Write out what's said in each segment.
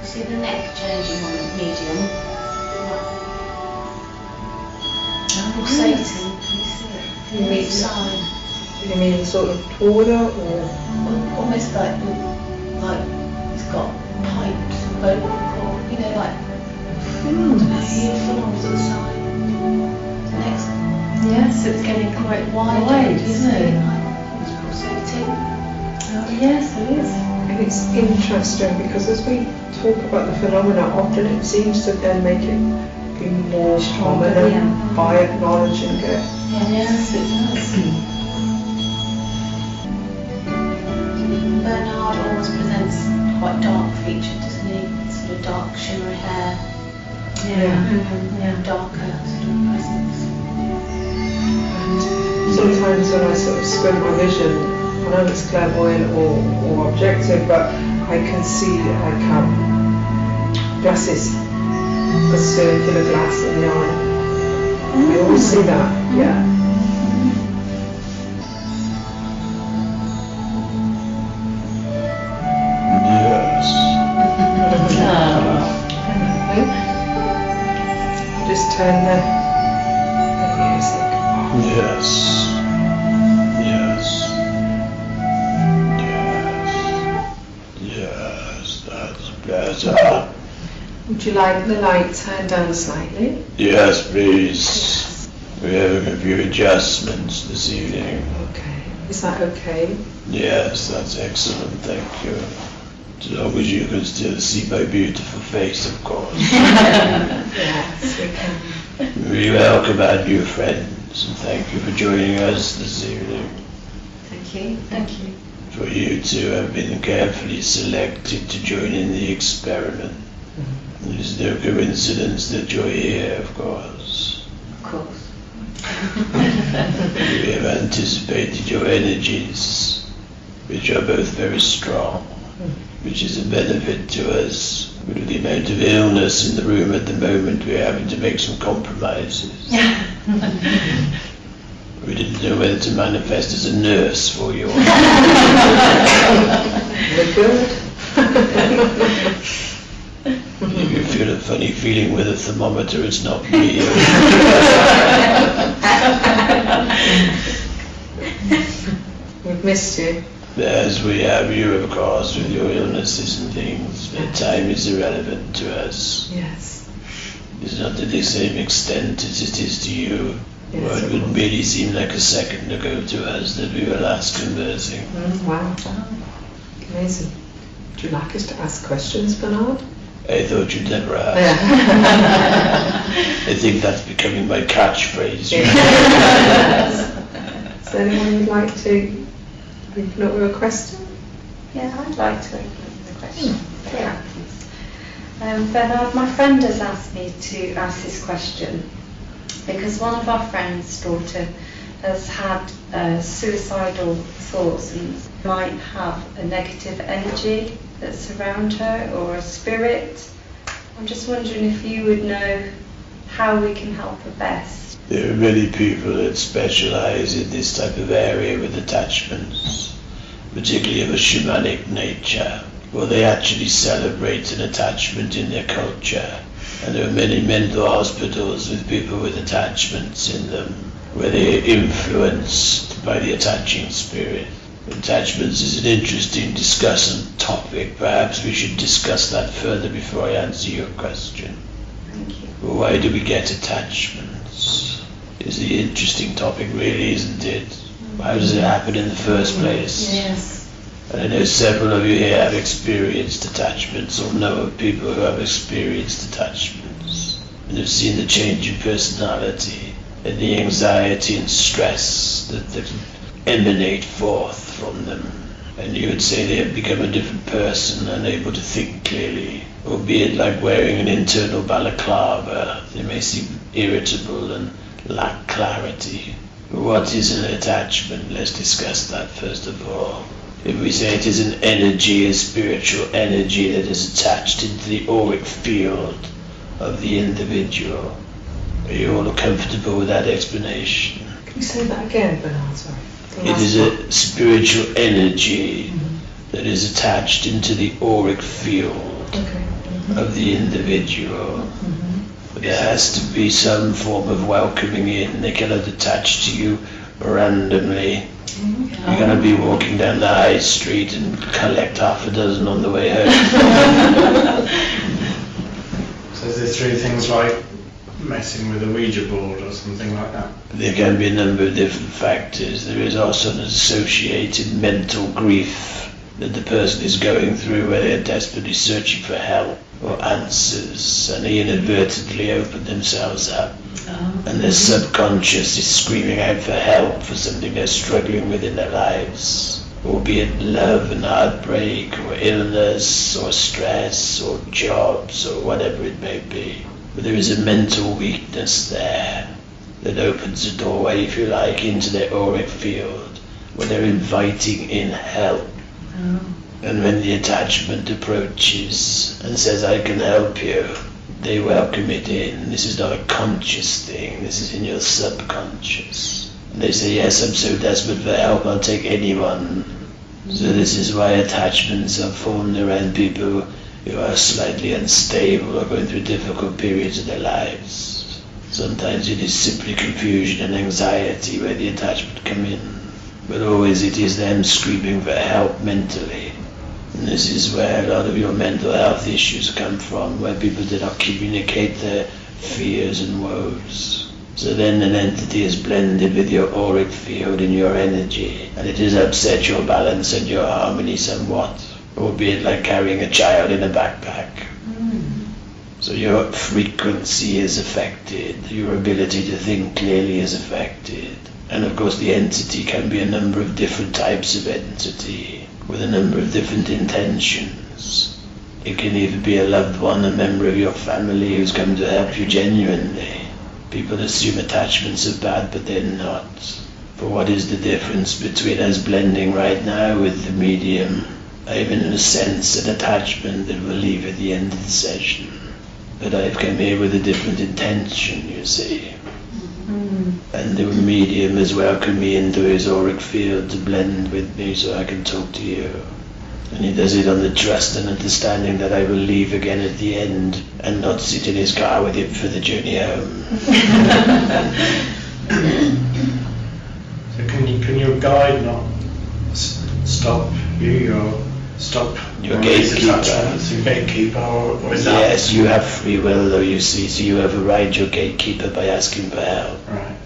See the neck changing on medium. Pulsating, can you see it? From each side. You mean sort of taller or? Almost like it's got pipes, vocal cord, you know, like full on to the side. Next. Yes, it's getting quite wide, isn't it? It's pulsating. Oh yes, it is. And it's interesting because as we talk about the phenomena, often it seems to then make it be more prominent by acknowledging it. Yes, it does. Bernard always presents quite dark featured, doesn't he? Sort of dark shimmery hair. Darker sort of presence. Sometimes when I sort of squint my vision, I know it's clairvoyant or objective, but I can see like glasses, a circular glass in the eye. I always see that, yeah. Yes. Just turn the music. Yes. Yes, that's better. Would you like the light turned down slightly? Yes, please. We're having a few adjustments this evening. Okay. Is that okay? Yes, that's excellent, thank you. As long as you can still see my beautiful face, of course. Yes, we can. We welcome our new friends and thank you for joining us this evening. Thank you. Thank you. For you two have been carefully selected to join in the experiment. It is no coincidence that you're here, of course. Of course. We have anticipated your energies, which are both very strong, which is a benefit to us. With the amount of illness in the room at the moment, we're having to make some compromises. We didn't know whether to manifest as a nurse for you or not. We're good. If you feel a funny feeling with a thermometer, it's not me. We've missed you. As we have you, of course, with your illnesses and things, but time is irrelevant to us. Yes. It's not to the same extent as it is to you. Yes, Or it would merely seem like a second ago to us that we were last conversing. Wow. Amazing. Would you like us to ask questions, Bernard? I thought you'd never ask. Yeah. I think that's becoming my catchphrase. Is there anyone who'd like to open up with a question? Yeah, I'd like to open up the question. Yeah, please. Bernard, my friend has asked me to ask this question because one of our friends' daughter has had suicidal thoughts and might have a negative energy that's around her or a spirit. I'm just wondering if you would know how we can help her best. There are many people that specialize in this type of area with attachments, particularly of a shamanic nature, where they actually celebrate an attachment in their culture. And there are many mental hospitals with people with attachments in them, where they are influenced by the attaching spirit. Attachments is an interesting discussion topic. Perhaps we should discuss that further before I answer your question. Thank you. Well, why do we get attachments? Is the interesting topic, really, isn't it? How does it happen in the first place? Yes. And I know several of you here have experienced attachments or know of people who have experienced attachments and have seen the change in personality and the anxiety and stress that emanate forth from them. And you would say they have become a different person, unable to think clearly, albeit like wearing an internal balaclava. They may seem irritable and lack clarity. What is an attachment? Let's discuss that first of all. If we say it is an energy, a spiritual energy that is attached into the auric field of the individual. Are you all comfortable with that explanation? Can you say that again, Bernard? Sorry. It is a spiritual energy that is attached into the auric field Okay. of the individual. But there has to be some form of welcoming in. They cannot attach to you randomly. You're going to be walking down the high street and collect half a dozen on the way home. So is there three things like messing with a Ouija board or something like that? There can be a number of different factors. There is also an associated mental grief that the person is going through where they're desperately searching for help or answers, and they inadvertently open themselves up. And their subconscious is screaming out for help for something they're struggling with in their lives, albeit love and heartbreak or illness or stress or jobs or whatever it may be. But there is a mental weakness there that opens a doorway, if you like, into their auric field where they're inviting in help. And when the attachment approaches and says, I can help you, they welcome it in. This is not a conscious thing, this is in your subconscious. And they say, yes, I'm so desperate for help, I'll take anyone. So this is why attachments are formed around people who are slightly unstable or going through difficult periods of their lives. Sometimes it is simply confusion and anxiety where the attachment come in, but always it is them screaming for help mentally. And this is where a lot of your mental health issues come from, where people do not communicate their fears and woes. So then an entity is blended with your auric field and your energy, and it has upset your balance and your harmony somewhat, albeit like carrying a child in a backpack. So your frequency is affected, your ability to think clearly is affected. And of course the entity can be a number of different types of entity, with a number of different intentions. It can either be a loved one, a member of your family who's come to help you genuinely. People assume attachments are bad, but they're not. For what is the difference between us blending right now with the medium? I even in a sense an attachment that will leave at the end of the session. But I've come here with a different intention, you see. And the medium has welcomed me into his auric field to blend with me so I can talk to you. And he does it on the trust and understanding that I will leave again at the end and not sit in his car with him for the journey home. So can your guide not stop you or stop Your one of these gatekeeper. attachments? Your gatekeeper, or is that? Yes, you have free will though, you see, so you override your gatekeeper by asking for help. Right.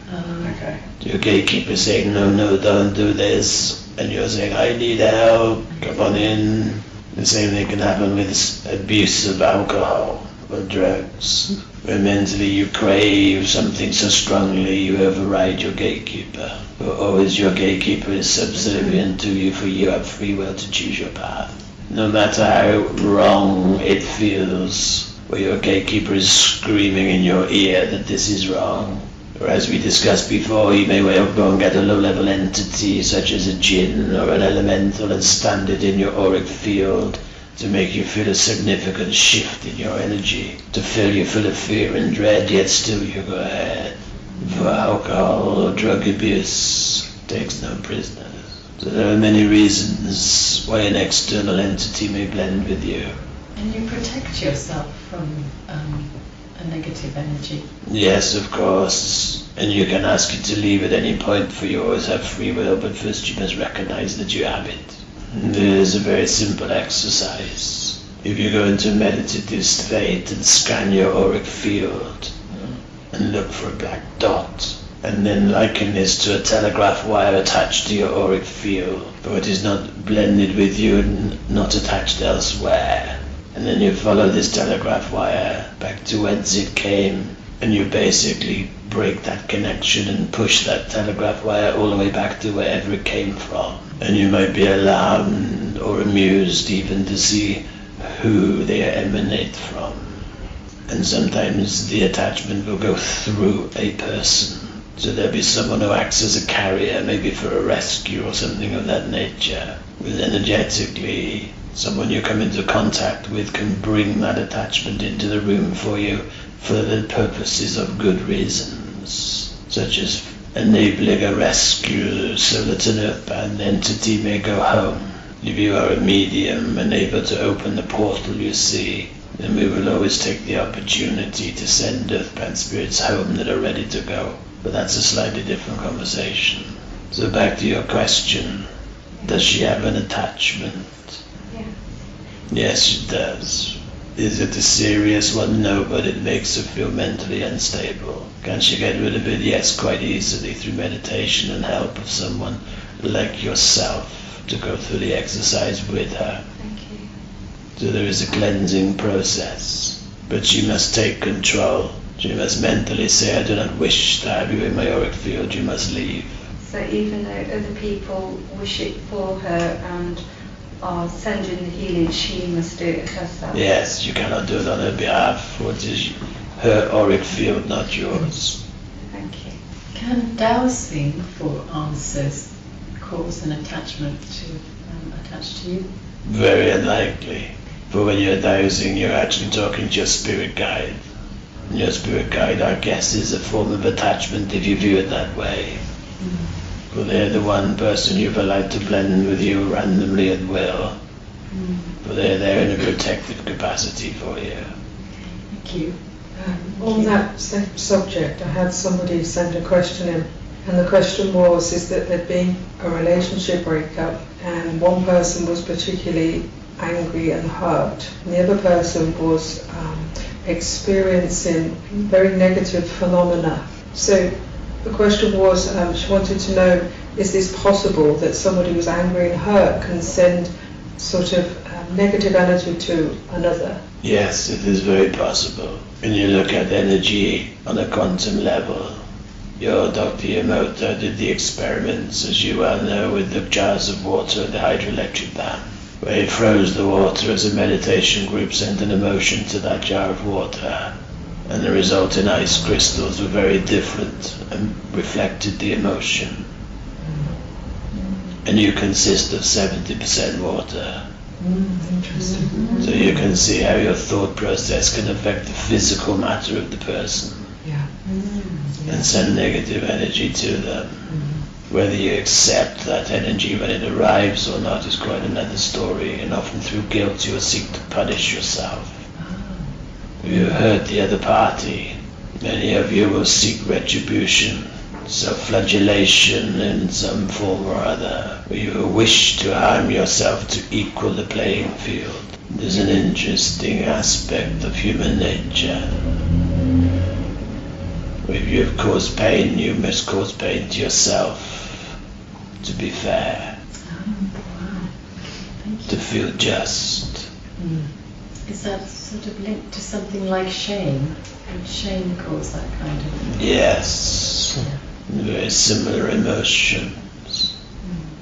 Okay. Your gatekeeper saying, no, don't do this, and you're saying, I need help, come on in. The same thing can happen with abuse of alcohol or drugs, where mentally you crave something so strongly you override your gatekeeper. But always your gatekeeper is subservient to you, for you have free will to choose your path. No matter how wrong it feels, where your gatekeeper is screaming in your ear that this is wrong. Or as we discussed before, you may well go and get a low-level entity such as a jinn or an elemental and stand it in your auric field to make you feel a significant shift in your energy, to fill you full of fear and dread, yet still you go ahead. For alcohol or drug abuse takes no prisoners. So there are many reasons why an external entity may blend with you. And you protect yourself from a negative energy. Yes, of course. And you can ask it to leave at any point, for you always have free will, but first you must recognize that you have it. And it is a very simple exercise. If you go into meditative state and scan your auric field and look for a black dot, and then liken this to a telegraph wire attached to your auric field, but it is not blended with you and not attached elsewhere. And then you follow this telegraph wire back to whence it came, and you basically break that connection and push that telegraph wire all the way back to wherever it came from. And you might be alarmed or amused even to see who they emanate from. And sometimes the attachment will go through a person. So there'll be someone who acts as a carrier, maybe for a rescue or something of that nature. But energetically, someone you come into contact with can bring that attachment into the room for you for the purposes of good reasons, such as enabling a rescue so that an earthbound entity may go home. If you are a medium and able to open the portal, you see, then we will always take the opportunity to send earthbound spirits home that are ready to go. But that's a slightly different conversation. So back to your question, does she have an attachment? Yeah. Yes, she does. Is it a serious one? No, but it makes her feel mentally unstable. Can she get rid of it? Yes, quite easily through meditation and help of someone like yourself to go through the exercise with her. Thank you. So there is a cleansing process, but she must take control. She must mentally say, I do not wish to have you in my auric field, you must leave. So even though other people wish it for her and are sending the healing, she must do it herself? Yes, you cannot do it on her behalf, for it is her auric field, not yours. Thank you. Can dowsing for answers cause an attachment to attach to you? Very unlikely. For when you're dowsing, you're actually talking to your spirit guide. And your spirit guide, I guess, is a form of attachment if you view it that way. For they're the one person you've allowed to blend with you randomly at will. For they're there in a protective capacity for you. Thank you. On that same subject, I had somebody send a question in, and the question was, is that there'd been a relationship breakup, and one person was particularly angry and hurt, and the other person was experiencing very negative phenomena. So the question was, she wanted to know, is this possible that somebody who's angry and hurt can send sort of negative energy to another? Yes, it is very possible. When you look at energy on a quantum level, your Dr. Yamamoto did the experiments, as you well know, with the jars of water at the hydroelectric dam, where he froze the water as a meditation group sent an emotion to that jar of water. And the resulting ice crystals were very different and reflected the emotion. And you consist of 70% water. Interesting. So you can see how your thought process can affect the physical matter of the person Yeah. and send negative energy to them. Whether you accept that energy when it arrives or not is quite another story, and often through guilt you will seek to punish yourself. If you hurt the other party, many of you will seek retribution, self-flagellation in some form or other, where you will wish to harm yourself to equal the playing field. There's an interesting aspect of human nature. If you have caused pain, you must cause pain to yourself, to be fair, to feel just. Is that sort of linked to something like shame? Would shame cause that kind of... Yes, very similar emotions.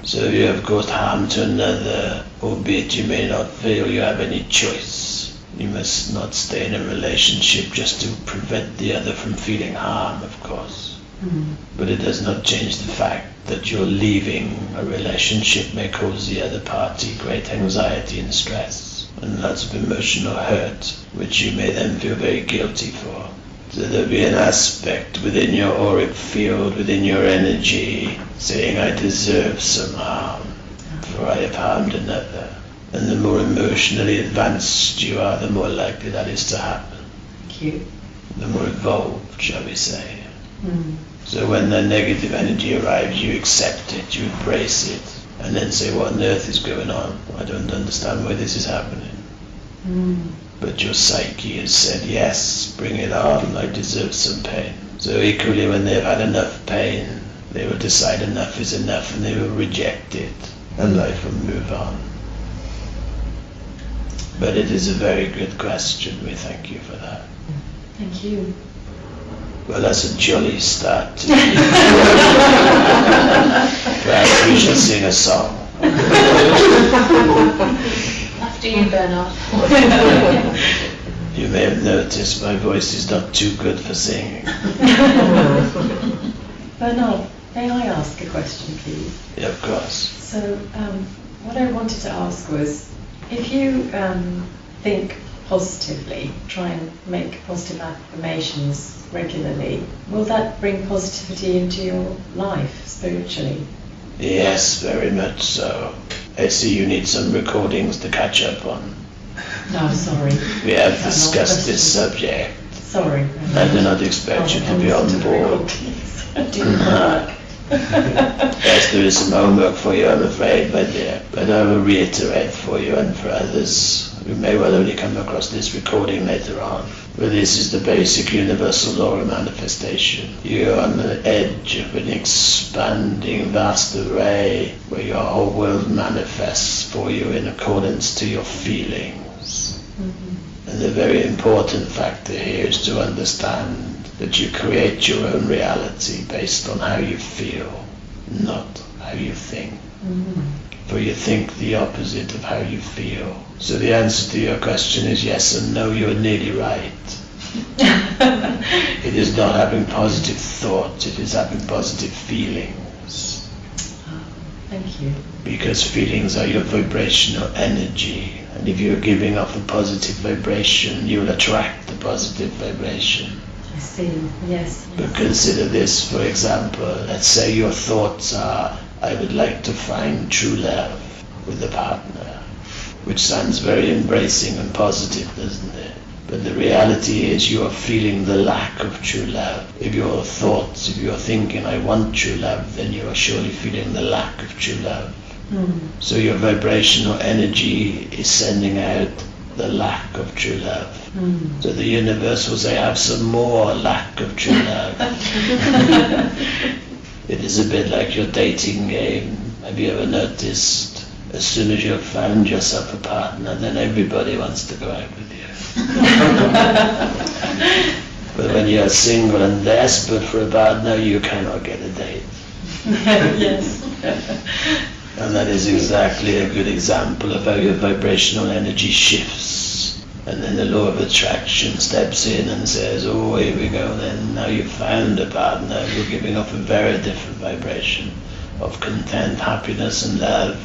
So if you have caused harm to another, albeit you may not feel you have any choice, you must not stay in a relationship just to prevent the other from feeling harm, of course. But it does not change the fact that your leaving a relationship may cause the other party great anxiety and stress, and lots of emotional hurt, which you may then feel very guilty for. So there'll be an aspect within your auric field, within your energy, saying, I deserve some harm, for I have harmed another. And the more emotionally advanced you are, the more likely that is to happen. Thank you. The more evolved, shall we say. So when the negative energy arrives, you accept it, you embrace it, and then say, what on earth is going on? I don't understand why this is happening. But your psyche has said, yes, bring it on, I deserve some pain. So equally, when they've had enough pain, they will decide enough is enough and they will reject it, and life will move on. But it is a very good question, we thank you for that. Thank you. Well, that's a jolly start to Perhaps we shall sing a song. After you, Bernard. You may have noticed my voice is not too good for singing. Bernard, may I ask a question, please? Yeah, of course. So, what I wanted to ask was, if you think positively, try and make positive affirmations regularly, will that bring positivity into your life spiritually? Yes, very much so. I see you need some recordings to catch up on. No, sorry. We have That's not discussed this question. subject. Sorry. I do not expect you to be on board. Didn't work. Yes, there is some homework for you, I'm afraid, my dear. But I will reiterate for you and for others who may well only come across this recording later on. But this is the basic universal law of manifestation. You're on the edge of an expanding vast array where your whole world manifests for you in accordance to your feelings. Mm-hmm. And the very important factor here is to understand that you create your own reality based on how you feel, not how you think. Mm-hmm. For you think the opposite of how you feel. So the answer to your question is yes and no, you're nearly right. It is not having positive thoughts, it is having positive feelings. Thank you. Because feelings are your vibrational energy. And if you're giving off a positive vibration, you'll attract the positive vibration. I see. Yes. But consider this, for example, let's say your thoughts are, I would like to find true love with a partner, which sounds very embracing and positive, doesn't it? But the reality is you are feeling the lack of true love. If your thoughts, if you're thinking, I want true love, then you are surely feeling the lack of true love. So your vibrational energy is sending out the lack of true love. So the universe will say, have some more lack of true love. It is a bit like your dating game. Have you ever noticed, as soon as you've found yourself a partner, then everybody wants to go out with you. But when you're single and desperate for a partner, you cannot get a date. Yes. And that is exactly a good example of how your vibrational energy shifts. And then the law of attraction steps in and says, oh, here we go then. Now you've found a partner. You're giving off a very different vibration of content, happiness and love.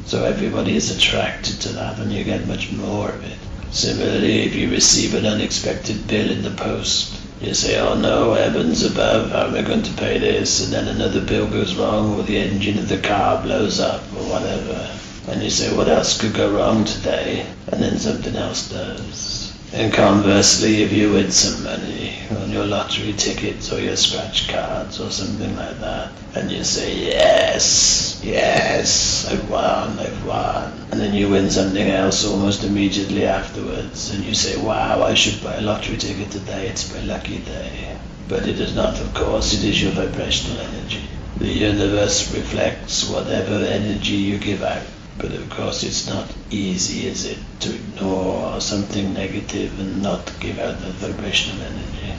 So everybody is attracted to that and you get much more of it. Similarly, if you receive an unexpected bill in the post, you say, oh no, heavens above, how am I going to pay this? And then another bill goes wrong, or the engine of the car blows up, or whatever. And you say, what else could go wrong today? And then something else does. And conversely, if you win some money on your lottery tickets or your scratch cards or something like that, and you say, yes, yes, I've won. And then you win something else almost immediately afterwards, and you say, wow, I should buy a lottery ticket today, it's my lucky day. But it is not, of course, it is your vibrational energy. The universe reflects whatever energy you give out. But of course it's not easy, is it, to ignore something negative and not give out that vibrational energy.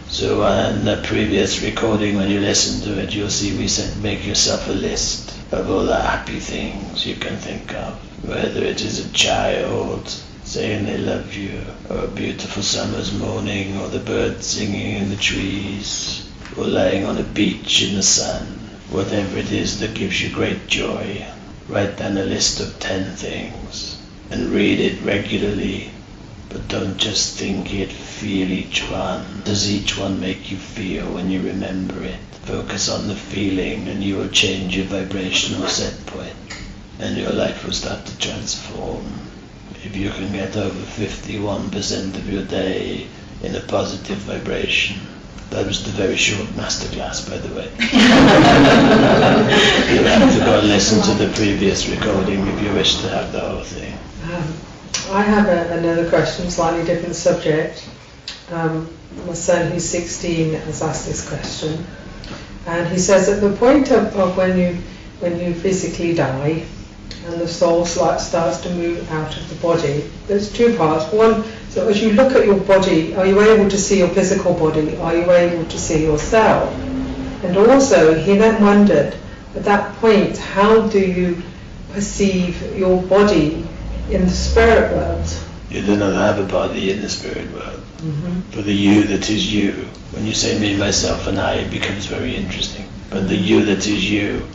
So in the previous recording, when you listen to it, you'll see we said make yourself a list of all the happy things you can think of. Whether it is a child saying they love you, or a beautiful summer's morning, or the birds singing in the trees, or laying on a beach in the sun. Whatever it is that gives you great joy. Write down a list of 10 things and read it regularly, but don't just think it, feel each one. Does each one make you feel when you remember it? Focus on the feeling and you will change your vibrational set point and your life will start to transform. If you can get over 51% of your day in a positive vibration. That was the very short masterclass, by the way. You'll have to go and listen to the previous recording if you wish to have the whole thing. I have another question, slightly different subject. My son, who's 16, has asked this question. And he says at the point of when you physically die, and the soul starts to move out of the body, there's two parts. One, so as you look at your body, are you able to see your physical body? Are you able to see yourself? And also, he then wondered, at that point, how do you perceive your body in the spirit world? You do not have a body in the spirit world. For the you that is you, when you say me, myself and I, it becomes very interesting. But the you that is you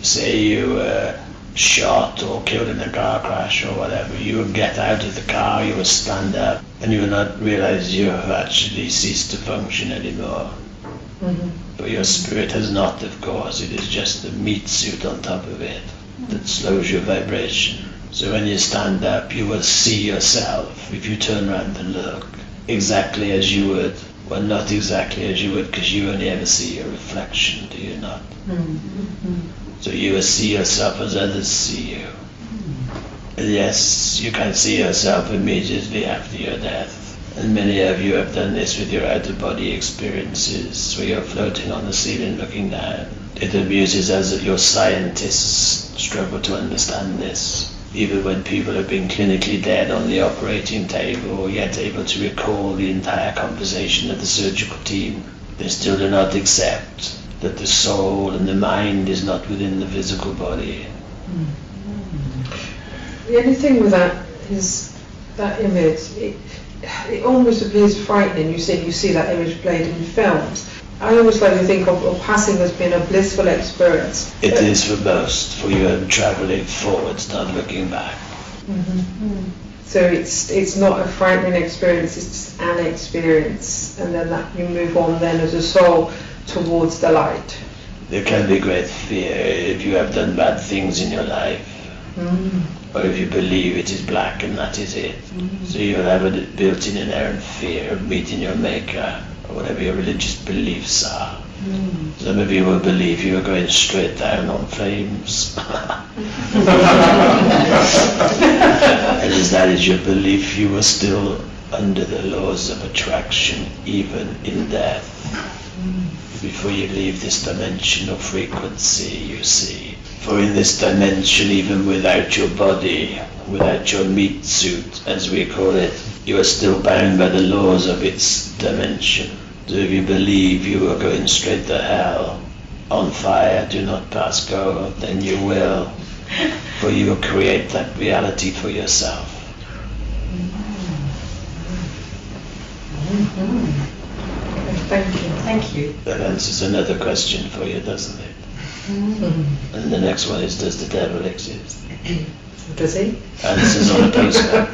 say you were shot or killed in a car crash or whatever, you will get out of the car, you will stand up, and you will not realize you have actually ceased to function anymore. But your spirit has not, of course. It is just the meat suit on top of it that slows your vibration. So when you stand up, you will see yourself, if you turn around and look, exactly as you would. Well, not exactly as you would, because you only ever see your reflection, do you not? So you will see yourself as others see you. And yes, you can see yourself immediately after your death. And many of you have done this with your out-of-body experiences, where you're floating on the ceiling looking down. It amuses us that your scientists struggle to understand this. Even when people have been clinically dead on the operating table, yet able to recall the entire conversation of the surgical team, they still do not accept that the soul and the mind is not within the physical body. The only thing with that is that image, it almost appears frightening. You see that image played in films. I always like to think of passing as being a blissful experience. It is for most, for you are travelling forwards, not looking back. So it's not a frightening experience, it's an experience, and then that you move on then as a soul towards the light. There can be great fear if you have done bad things in your life, or if you believe it is black and that is it. So you'll have a built-in inherent fear of meeting your maker, or whatever your religious beliefs are. Some of you will believe you are going straight down on flames. And as that is your belief, you are still under the laws of attraction, even in death. Before you leave this dimension of frequency, you see. For in this dimension, even without your body, without your meat suit, as we call it, you are still bound by the laws of its dimension. So if you believe you are going straight to hell, on fire, do not pass go, then you will. For you will create that reality for yourself. Thank you. Thank you. That answers another question for you, doesn't it? And the next one is, does the devil exist? Does he? Answers on a postcard.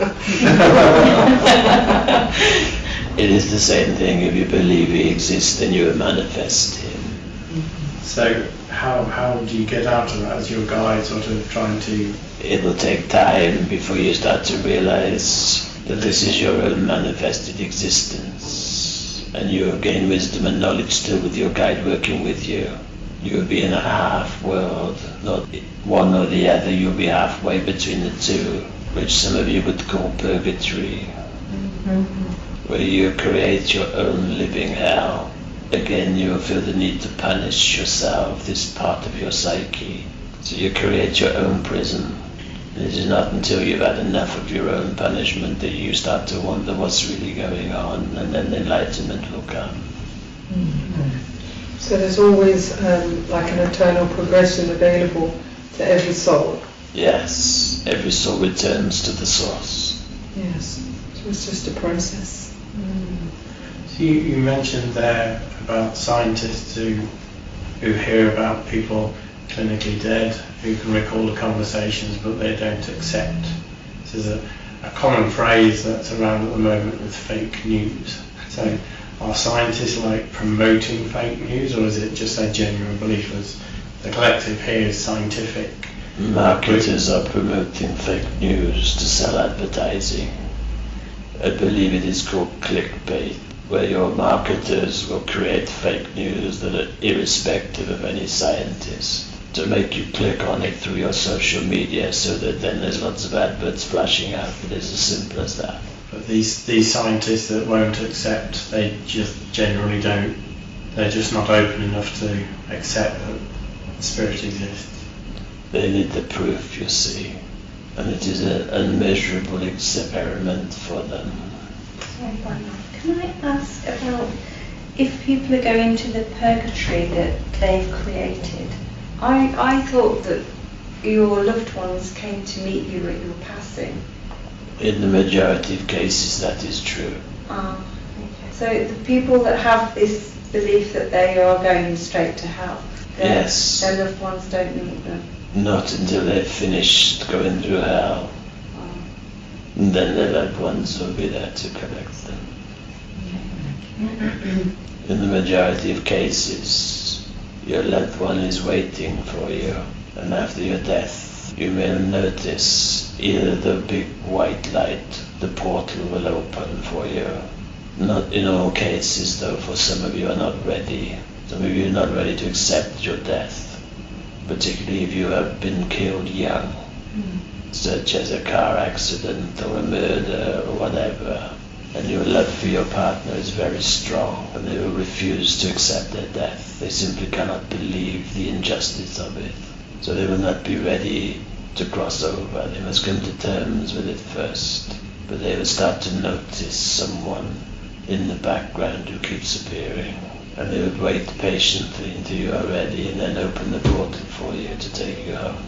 It is the same thing. If you believe he exists, then you manifest him. So how do you get out of that as your guide, sort of trying to... It will take time before you start to realize that this is your own manifested existence. And you will gain wisdom and knowledge still with your guide working with you. You will be in a half world, not one or the other. You'll be halfway between the two, which some of you would call purgatory, where you create your own living hell. Again, you will feel the need to punish yourself, this part of your psyche. So you create your own prison. And it is not until you've had enough of your own punishment that you start to wonder what's really going on, and then enlightenment will come. So there's always like an eternal progression available to every soul. Yes, every soul returns to the source. Yes, so it's just a process. So you mentioned there about scientists who hear about people clinically dead, who can recall the conversations but they don't accept. This is a common phrase that's around at the moment with fake news. So are scientists like promoting fake news, or is it just their genuine belief? As the collective here is scientific. Marketers are promoting fake news to sell advertising. I believe it is called clickbait, where your marketers will create fake news that are irrespective of any scientist, to make you click on it through your social media, so that then there's lots of adverts flashing out. It is as simple as that. But these scientists that won't accept, they just generally don't, they're just not open enough to accept that spirit exists. They need the proof, you see, and it is an unmeasurable experiment for them. Can I ask about if people are going to the purgatory that they've created? I thought that your loved ones came to meet you at your passing. In the majority of cases, that is true. Okay. So the people that have this belief that they are going straight to hell, Yes. their loved ones don't meet them. Not until they've finished going through hell. And then their loved ones will be there to collect them. In the majority of cases, your loved one is waiting for you And after your death, you may notice either the big white light, the portal will open for you. Not in all cases though, for some of you are not ready. Some of you are not ready to accept your death, particularly if you have been killed young, such as a car accident or a murder or whatever. And your love for your partner is very strong, and they will refuse to accept their death. They simply cannot believe the injustice of it. So they will not be ready to cross over. They must come to terms with it first. But they will start to notice someone in the background who keeps appearing. And they would wait patiently until you are ready and then open the portal for you to take you home.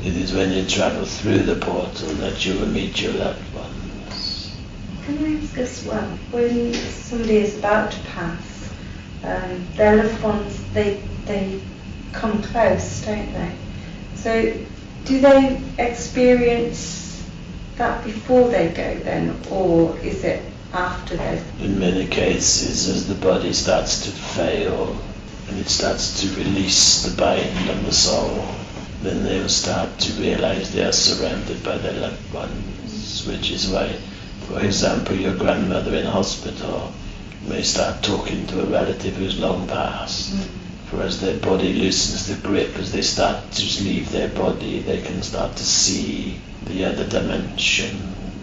It is when you travel through the portal that you will meet your loved ones. Can I ask as well, when somebody is about to pass, their loved ones, they come close, don't they? So do they experience that before they go then, or is it after they? In many cases, as the body starts to fail and it starts to release the bind on the soul, then they will start to realize they are surrounded by their loved ones, which is why, for example, your grandmother in hospital may start talking to a relative who's long passed. For as their body loosens the grip, as they start to leave their body, they can start to see the other dimension,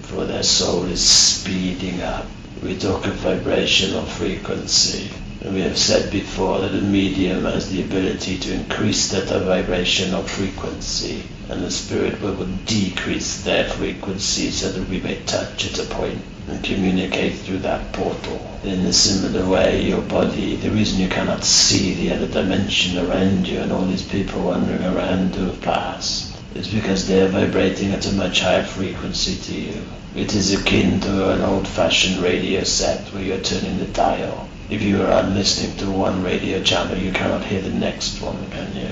for their soul is speeding up. We talk of vibrational frequency, and we have said before that a medium has the ability to increase that vibrational frequency, and the spirit will decrease their frequency so that we may touch at a point and communicate through that portal. In a similar way, your body, the reason you cannot see the other dimension around you and all these people wandering around who have passed is because they are vibrating at a much higher frequency to you. It is akin to an old-fashioned radio set where you're turning the dial. If you are listening to one radio channel, you cannot hear the next one, can you?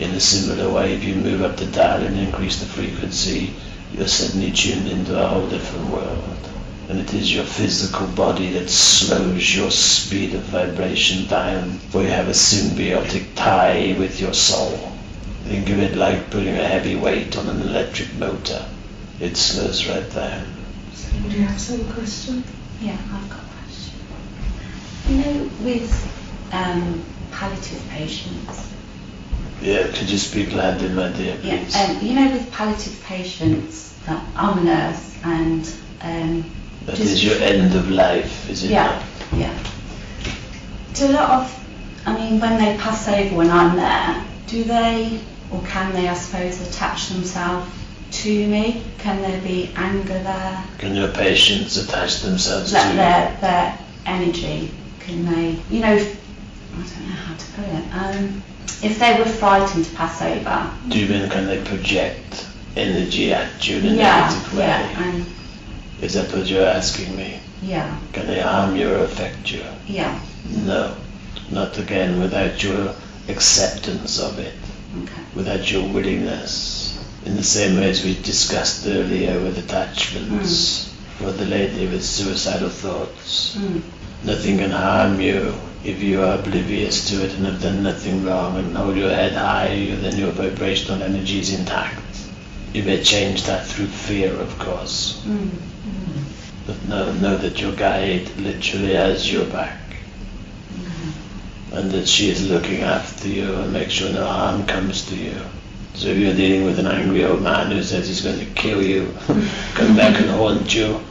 In a similar way, if you move up the dial and increase the frequency, you're suddenly tuned into a whole different world. And it is your physical body that slows your speed of vibration down, for you have a symbiotic tie with your soul. Think of it like putting a heavy weight on an electric motor. It slows right down. Do you have some question? Yeah, I've got a question. You know, with palliative patients. Yeah, could you speak loudly, my dear, please? Yeah, you know, with palliative patients, I'm a nurse, and that is your end of life, is it not? Yeah. Do a lot of, I mean, when they pass over when I'm there, do they, or can they, I suppose, attach themselves to me? Can there be anger there? Can your patients attach themselves to you? Their energy, can they, you know, I don't know how to put it, if they were frightened to pass over. Do you mean can they project energy at you in a negative way? Yeah. Is that what you're asking me? Yeah. Can they harm you or affect you? Yeah. No, not again without your acceptance of it, Okay. without your willingness. In the same way as we discussed earlier with attachments, for the lady with suicidal thoughts. Nothing can harm you if you are oblivious to it and have done nothing wrong and hold your head high, then your vibrational energy is intact. You may change that through fear, of course. But know that your guide literally has your back. And that she is looking after you and makes sure no harm comes to you. So if you're dealing with an angry old man who says he's going to kill you, come back and haunt you,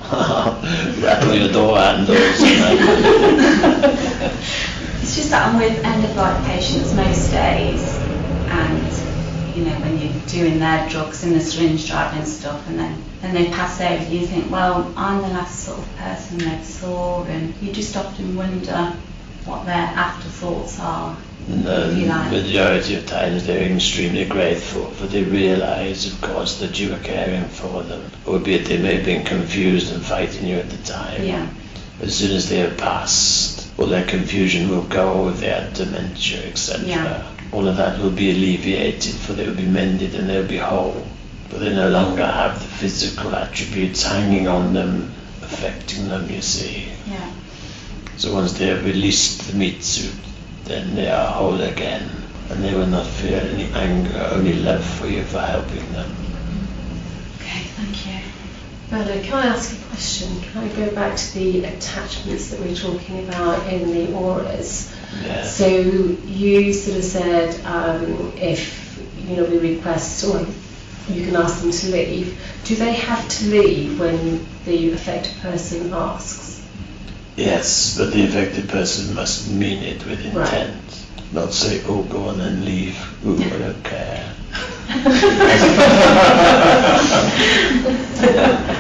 rattle your door handles It's just that I'm with end-of-life patients most days, and you know, when you're doing their drugs and the syringe driving and stuff, and then they pass over, you think, well, I'm the last sort of person they saw, and you just often wonder what their afterthoughts are. The majority of times they're extremely grateful, for they realize, of course, that you are caring for them, albeit they may have been confused and fighting you at the time. Yeah. As soon as they have passed, all their confusion will go with their dementia, etc. Yeah. All of that will be alleviated, for they will be mended and they'll be whole. But they no longer have the physical attributes hanging on them, affecting them, you see. Yeah. So once they have released the meat suit, then they are whole again. And they will not feel any anger, only love for you for helping them. Okay, thank you. Bella, can I ask a question? Can I go back to the attachments that we were talking about in the auras? Yeah. So you sort of said if we request, or you can ask them to leave. Do they have to leave when the affected person asks? Yes, but the affected person must mean it with intent. Right. Not say, oh, go on and leave. Ooh, I don't care.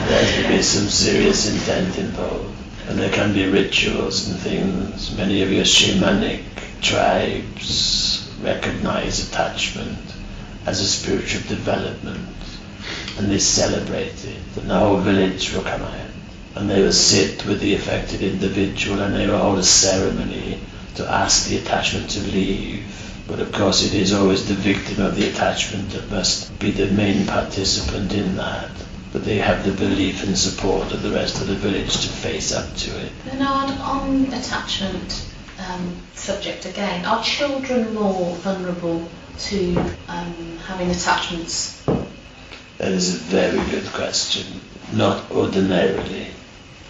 There has to be some serious intent involved. And there can be rituals and things. Many of your shamanic tribes recognize attachment as a spiritual development. And they celebrate it. And the whole village will come out. And they will sit with the affected individual and they will hold a ceremony to ask the attachment to leave. But of course it is always the victim of the attachment that must be the main participant in that. But they have the belief and support of the rest of the village to face up to it. Bernard, on attachment subject again, are children more vulnerable to having attachments? That is a very good question. Not ordinarily.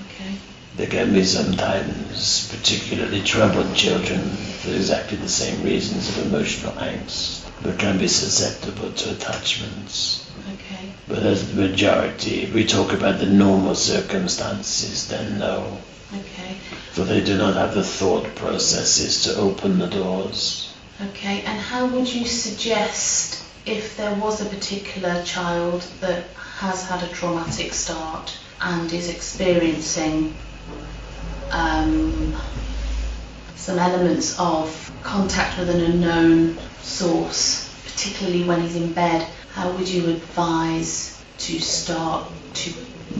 Okay. There can be sometimes particularly troubled children for exactly the same reasons of emotional angst, but can be susceptible to attachments. Okay. But as the majority, if we talk about the normal circumstances, then no. Okay. For they do not have the thought processes to open the doors. Okay. And how would you suggest, if there was a particular child that has had a traumatic start and is experiencing some elements of contact with an unknown source, particularly when he's in bed, how would you advise to start to...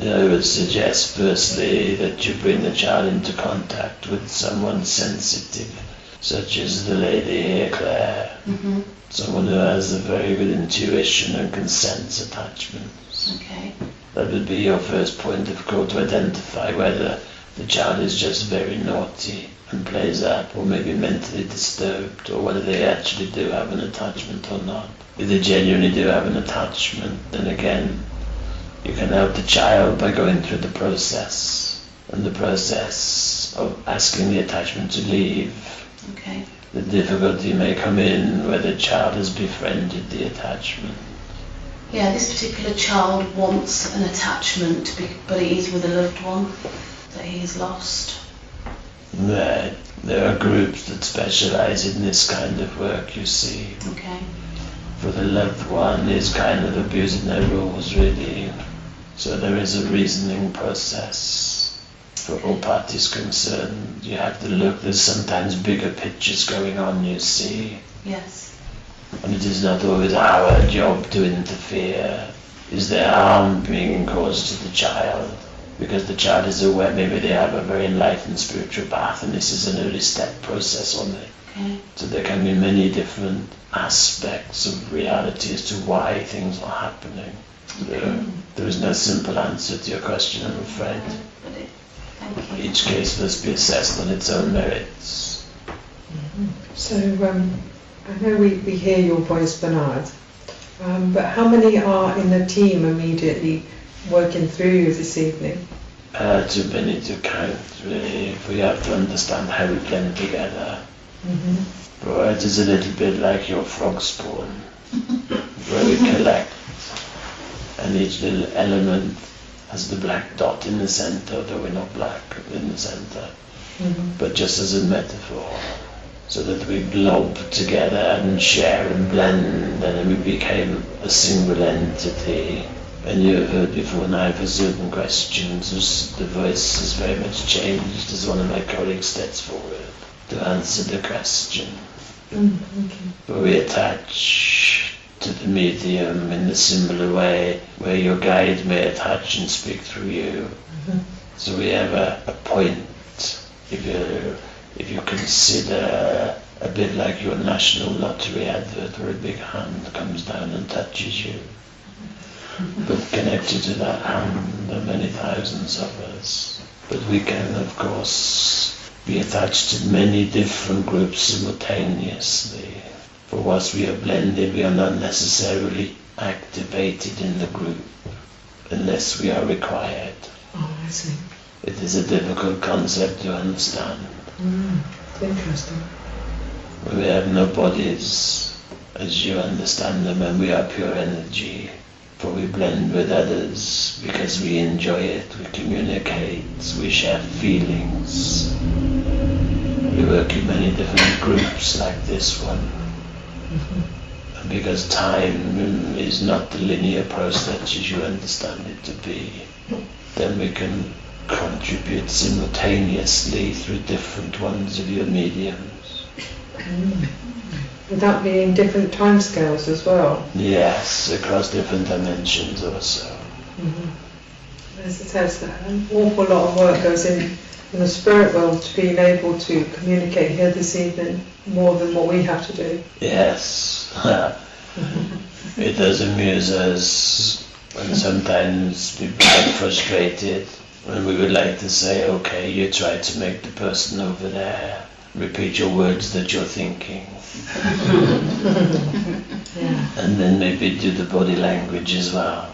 I would suggest firstly that you bring the child into contact with someone sensitive, such as the lady here, Claire. Mm-hmm. Someone who has a very good intuition and can sense attachments. Okay. That would be your first point of call to identify whether the child is just very naughty and plays up, or maybe mentally disturbed, or whether they actually do have an attachment or not. If they genuinely do have an attachment, then again, you can help the child by going through the process. And the process of asking the attachment to leave. Okay. The difficulty may come in where the child has befriended the attachment. Yeah, this particular child wants an attachment, but it is with a loved one that he has lost. Right. There are groups that specialize in this kind of work, you see. Okay. For the loved one is kind of abusing their rules, really. So there is a reasoning process for all parties concerned. You have to look, there's sometimes bigger pictures going on, you see. Yes. And it is not always our job to interfere. Is there harm being caused to the child? Because the child is aware, maybe they have a very enlightened spiritual path and this is an early step process on it. Okay. So there can be many different aspects of reality as to why things are happening. There is no simple answer to your question, I'm afraid. Thank you. Each case must be assessed on its own merits. So I know we hear your voice, Bernard, but how many are in the team immediately working through you this evening? Too many to count, really. We have to understand how we blend together. Mm-hmm. But it is a little bit like your frog spawn, where we collect, and each little element has the black dot in the center, though we're not black in the center, but just as a metaphor, so that we glob together and share and blend, and then we became a single entity. And you have heard before now for certain questions, the voice has very much changed, as one of my colleagues steps forward to answer the question. But we attach to the medium in a similar way, where your guide may attach and speak through you. So we have a point, if you consider a bit like your national lottery advert where a big hand comes down and touches you. But connected to that hand are many thousands of us. But we can, of course, be attached to many different groups simultaneously. For whilst we are blended, we are not necessarily activated in the group unless we are required. Oh, I see. It is a difficult concept to understand. It's interesting. We have no bodies as you understand them, and we are pure energy. For we blend with others because we enjoy it, we communicate, we share feelings. We work in many different groups like this one. And because time is not the linear process as you understand it to be, then we can contribute simultaneously through different ones of your mediums. Would that be in different timescales as well? Yes, across different dimensions also. As it says, an awful lot of work goes in the spirit world to being able to communicate here this evening more than what we have to do. Yes. It does amuse us, and sometimes we become frustrated when we would like to say, okay, you try to make the person over there repeat your words that you're thinking. And then maybe do the body language as well.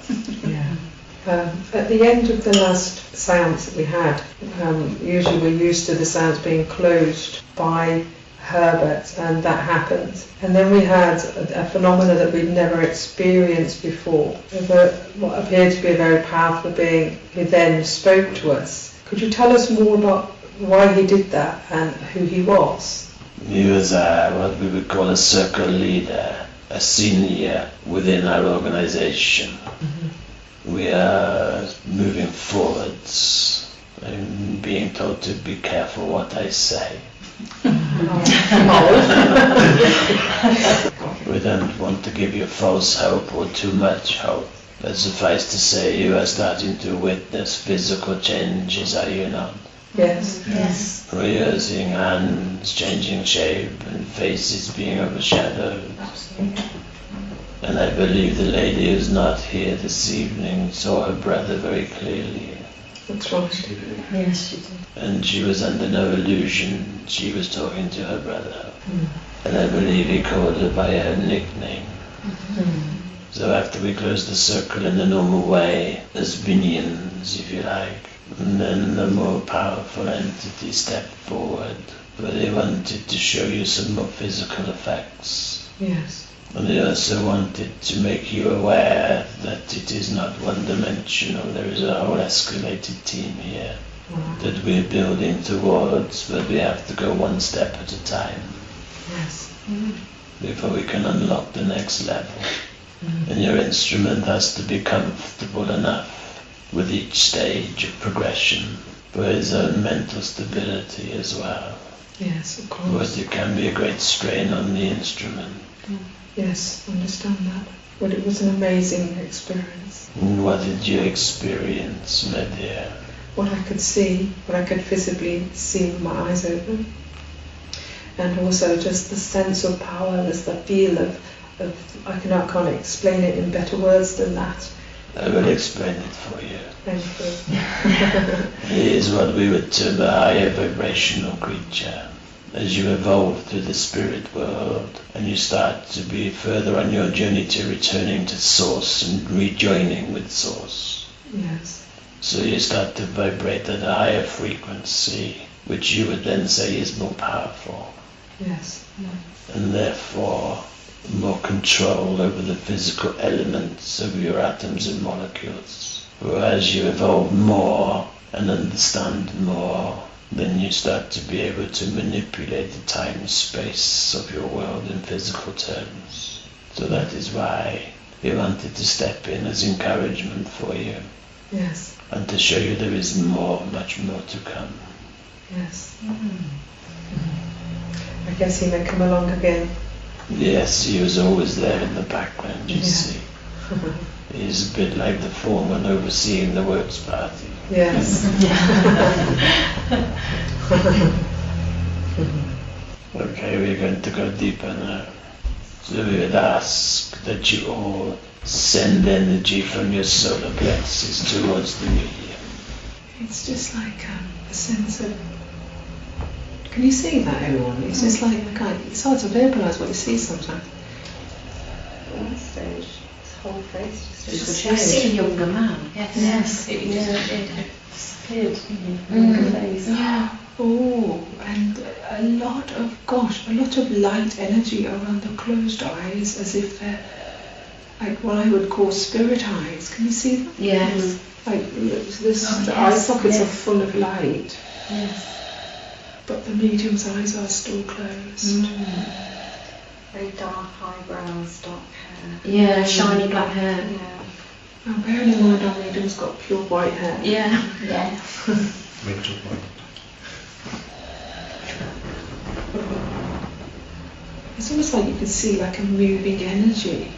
At the end of the last seance that we had, usually we're used to the seance being closed by Herbert, and that happened. And then we had a phenomena that we'd never experienced before. What appeared to be a very powerful being who then spoke to us. Could you tell us more about why he did that and who he was? He was what we would call a circle leader, a senior within our organization. We are moving forwards. I'm being told to be careful what I say. We don't want to give you false hope or too much hope. But suffice to say, you are starting to witness physical changes, are you not? Yes. Yes. We are seeing hands changing shape and faces being overshadowed. And I believe the lady who's not here this evening saw her brother very clearly. That's right. Yes, she did. And she was under no illusion. She was talking to her brother. And I believe he called her by her nickname. So after we closed the circle in the normal way, as minions, if you like, and then the more powerful entity stepped forward, where they wanted to show you some more physical effects. Yes. And they also wanted to make you aware that it is not one-dimensional. There is a whole escalated team here that we're building towards, but we have to go one step at a time. Yes. Before we can unlock the next level. And your instrument has to be comfortable enough with each stage of progression for his own mental stability as well. Yes, of course. But it can be a great strain on the instrument. Yes, understand that. But it was an amazing experience. And what did you experience, my dear? What I could see, what I could visibly see with my eyes open. And also just the sense of power, there's the feel of I can't explain it in better words than that. I will explain it for you. Thank you. He is what we would term a higher vibrational creature. As you evolve through the spirit world and you start to be further on your journey to returning to Source and rejoining with Source. Yes. So you start to vibrate at a higher frequency, which you would then say is more powerful. Yes. And therefore more control over the physical elements of your atoms and molecules. For as you evolve more and understand more, then you start to be able to manipulate the time and space of your world in physical terms. So that is why he wanted to step in as encouragement for you. Yes. And to show you there is more, much more to come. Yes. I guess he may come along again. Yes, he was always there in the background, you Yeah. see. He's a bit like the foreman overseeing the works party. Yes. Okay, we're going to go deeper now. So we would ask that you all send energy from your solar plexus towards the medium. It's just like a sense of Can you see that, everyone? It's just like, it's hard to verbalise what you see sometimes. At one stage, his whole face just You see a younger man. Yes. It disappeared. Face. Yeah. Oh, and a lot of light energy around the closed eyes, as if they're like what I would call spirit eyes. Can you see that? Yes. Like the eye sockets are full of light. Yes. But the medium's eyes are still closed. very dark eyebrows, dark hair. Yeah, shiny black hair. Yeah. Now bearing in mind our medium's got pure white hair. Yeah. Yeah. It's almost like you can see like a moving energy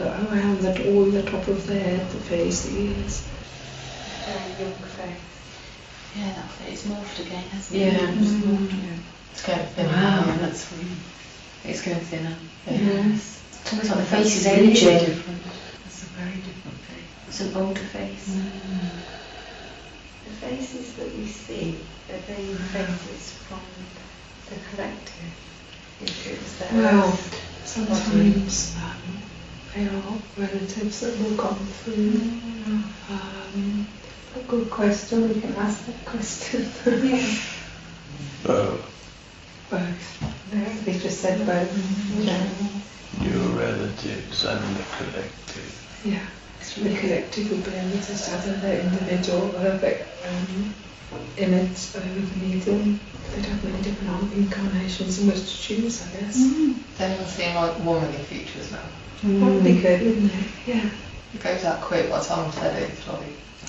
around all the top of the head, the face, the ears. Very young face. Yeah, that face morphed again, hasn't Yeah. it? It's going thinner. Wow, that's it's going thinner. Yes. It's almost like the That's face is very aging. different. That's a very different face. It's an older face. The faces that we see, they're very faces from the collective. If it was their Well, own sometimes they are relatives that will come through. A good question, we can ask that question. Both. Both. They just said both. Your relatives and the collective. Yeah. The collective would be able to shadow their individual image over the medium. They'd have many different incarnations in which to choose, I guess. Then we're seeing like womanly features now. That would be good, wouldn't it? Yeah. It goes out quick by the time I've said it, it's like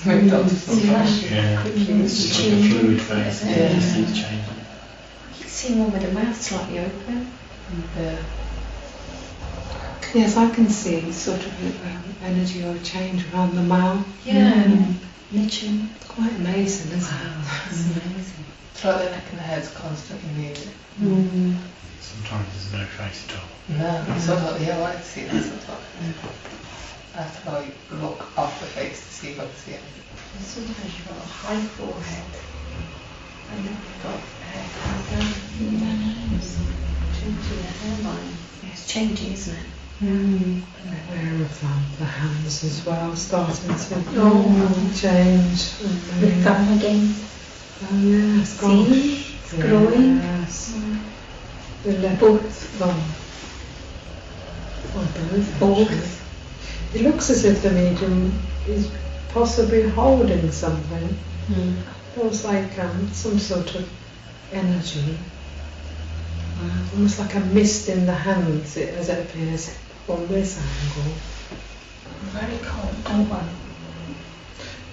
moved on to something. Yeah, it's like a fluid face. Yeah. These things change. You can see one with the mouth slightly open. Yeah. Yes, I can see sort of energy or change around the mouth. Niching. It's quite amazing, isn't it? That's amazing. It's like the neck and the head's constantly moving. Sometimes there's no face at all. No, sometimes, yeah, I see that sometimes. I have to like look off the face to see if I can see anything. Sometimes you've got a high forehead and then you've got hair coming down from your nose, changing the hairline. It's changing, isn't it? I'm aware of the hands as well, starting to change. With thumb again. Oh yes, gosh. See? It's growing. Yes. The left thumb. Oh, both. It looks as if the medium is possibly holding something. Feels like some sort of energy. Almost like a mist in the hands as it appears from this angle. Very cold, don't worry.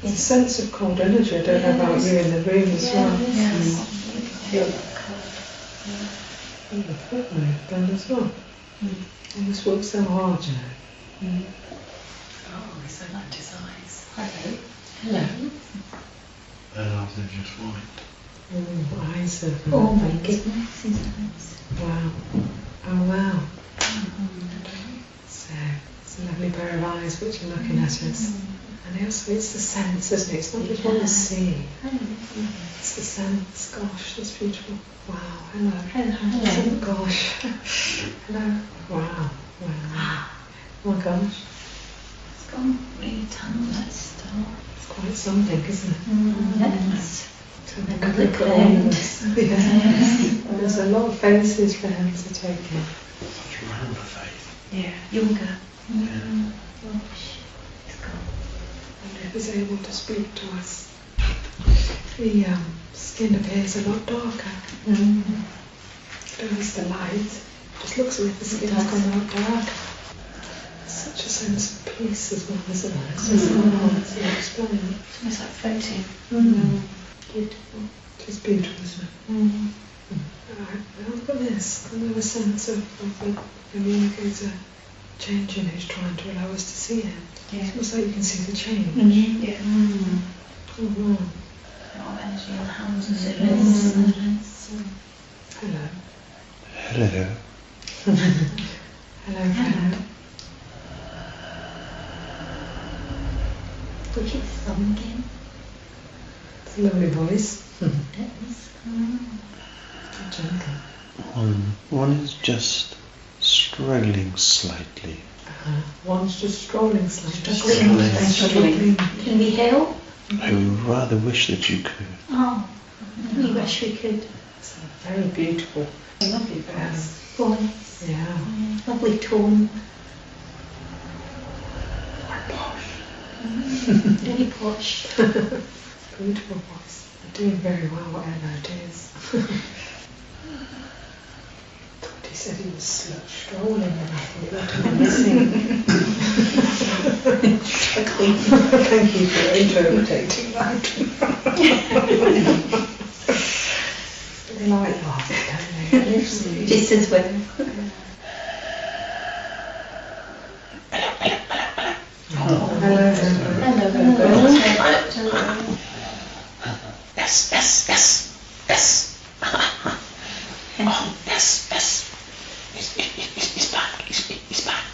It's a sense of cold energy. I don't know about you in the room as well. Yes. Feel the foot movement as well. And this works so hard, you know. Oh, so like his eyes. Hello. Their eyes are just white. Eyes of Oh my goodness, his eyes. Wow. Oh wow. So it's a lovely pair of eyes which are looking at us. And also it's the sense, isn't it? It's not just what we see. It's the sense. Gosh, that's beautiful. Wow. Hello. Hello. Oh gosh. Hello. Wow. Wow. Oh my gosh. It's gone really tangled still. It's quite something, isn't it? Yes. To look at the corners. Yeah. There's a lot of faces for him to take in. Such a round face. Yeah. Younger. And if he's able to speak to us, the skin appears a lot darker. There's the light. Just looks as if the skin's gone a lot darker. Such a sense of peace as well, isn't it? It's just so hard to explain. It's almost like floating. Beautiful. Just beautiful, isn't it? Alright, now look at this. Another sense of the communicator changing who's trying to allow us to see him. Yeah. It's almost like you can see the change. Yeah. Oh, wow. A lot of energy in the hands as it is. Hello. Hello. Hello, friend. Look at his thumb again. It's a lovely voice. It is. One is just struggling slightly. One's just strolling slightly. Struggling. Can we help? I would rather wish that you could. Oh, we wish we could. It's very beautiful. Lovely voice. Voice, Yeah. lovely tone. Very posh. Beautiful voice. You're doing very well, whatever it is. Thought he said he was strolling and I thought that would be missing. Thank you for interpreting that. They like that, don't they? Just as well. Yes, yes, yes, yes. Oh, yes, yes. He's back. He's back.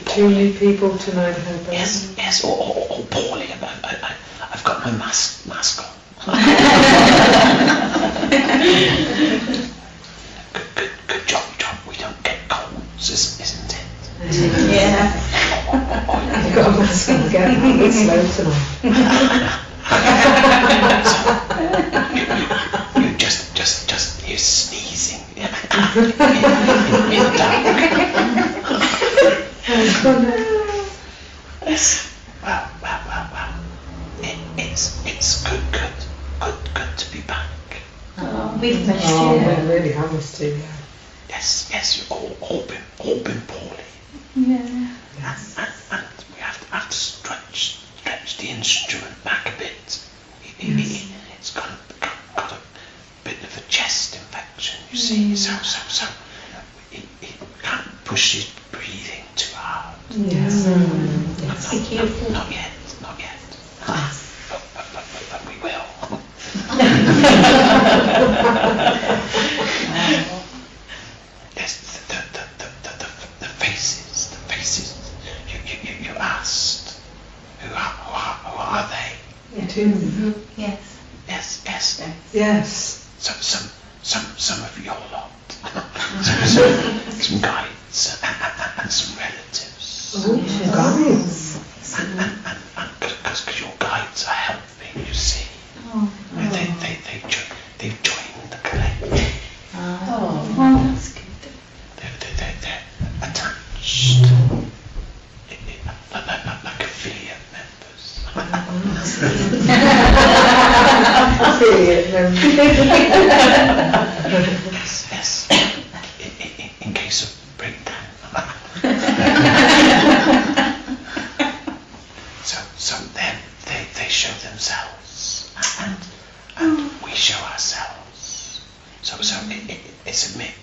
Too many people tonight, Herbert. Yes, yes. Oh, poorly. I've got my mask on. Good job. We don't get colds, isn't it? Yeah. You've got a mask on again. It's slow tonight. You just you're sneezing. In dark. Yes. Well. It's good to be back. We've missed Oh, you. we really have missed you, yeah. Yes, you've all been poorly. Yeah. And we have to stretch the instrument back a bit. It's got a bit of a chest infection, you see, so he can't push his breathing too hard. Yes. Be careful. Not yet. But we will. Yes, the faces. You asked, who are they? Two. Yes. Yes. Yes. Some of your lot. some guides and some relatives. Oh, guys. And because your guides are helping, you see. Oh. They've joined the collective. Oh, that's good. They're attached. Like affiliate members. Affiliate members. Yes. In case of breakdown. So then they show themselves and we show ourselves. So it's a mix.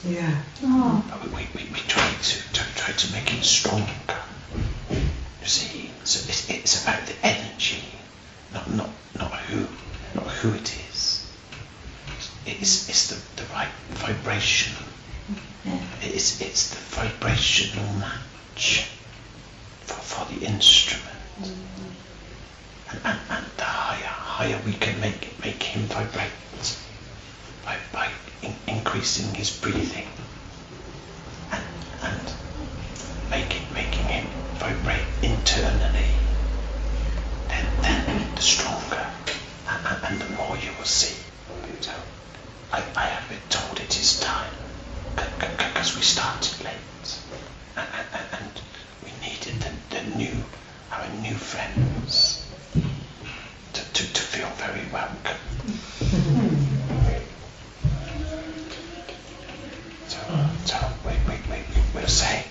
Yeah. Oh. But we try to make it stronger. You see, so it's about the energy, not who it is. It's the right vibration. Yeah. It's the vibrational match for the instrument. And the higher we can make him vibrate by increasing his breathing and making him vibrate internally, then the stronger and the more you will see. So I have been told it is time because we started late and we needed our new friends to feel very welcome. So we'll say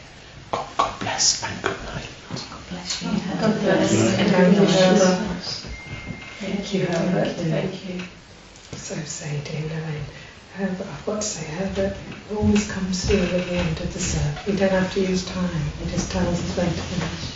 God bless and good night. God bless you. God bless. Thank you very much. Thank you, Herbert. Thank you. So say, dear Lorraine. Herbert, I've got to say, Herbert always comes through at the end of the serve. You don't have to use time. He just tells us when to finish.